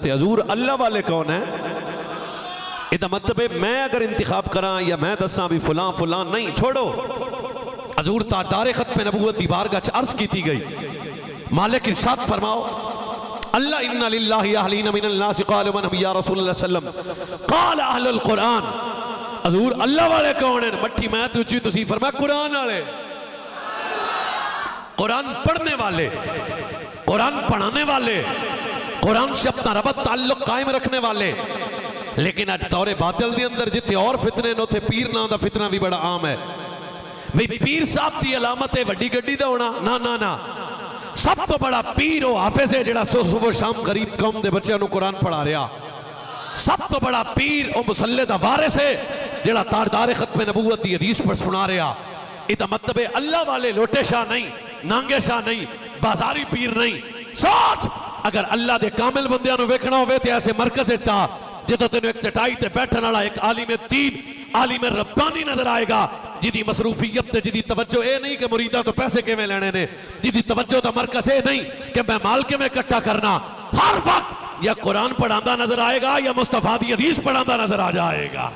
जन्नत है। हजूर अल्लाह वाले कौन है? इदा मतलब है मैं अगर इंतखाब करा या मैं दसा भी फुला फुला नहीं, छोड़ो। हजूर तारदारे खत्म नबूवत दी बारगाह च अर्ज की गई, मालिक इरशाद फरमाओ अल्लाह इन्ना लिल्लाहि अहलीन मिनल नास क़ालू मन या रसूलुल्लाह सल्लम क़ाल अहलुल कुरान। हजूर अल्लाह वाले कौन है? मट्ठी मैं तुझी तुसी फरमाया कुरान वाले, कुरान पढ़ने वाले, कुरान पढ़ाने वाले, कुरान से अपना रबत ताल्लुक कायम रखने वाले। लेकिन अज तौरे बातिल के अंदर जिथे और फितने ने उथे पीर नाम का फितना भी बड़ा आम है। भाई पीर साहब की अलामत है वड्डी गड्डी दा होना, ना ना ना, सब तो बड़ा पीर वो हाफिज है जिहड़ा सुबह शाम गरीब कौम के बच्चों को कुरान पढ़ा रहा। सब तो बड़ा पीर वो मुसल्ले दा वारिस है जिहड़ा तारदारे खत्म नबूवत की हदीस पर सुना रहा। इदा मतलब है अल्लाह वाले लोटे शाह नहीं, नांगे शाह नहीं, बाजारी पीर नहीं। सोच अगर अल्लाह के कामिल बंदियां नूं वेखना होवे ते ऐसे मरकज़ चा जिदों तेनों एक चटाई ते बैठण वाला एक आलिम दीन, आलिम रब्बानी नजर आएगा, जिदी मसरूफियत ते जिदी तवज्जो ये नहीं कि मुरीदा तो पैसे किवें लेने ने, जिदी तवज्जो दा मरकज़ ये नहीं कि मैं माल किवें इकट्ठा करना। हर वक्त या कुरान पढ़ांदा नजर आएगा या मुस्तफा दी हदीस पढ़ांदा नजर आ जाएगा।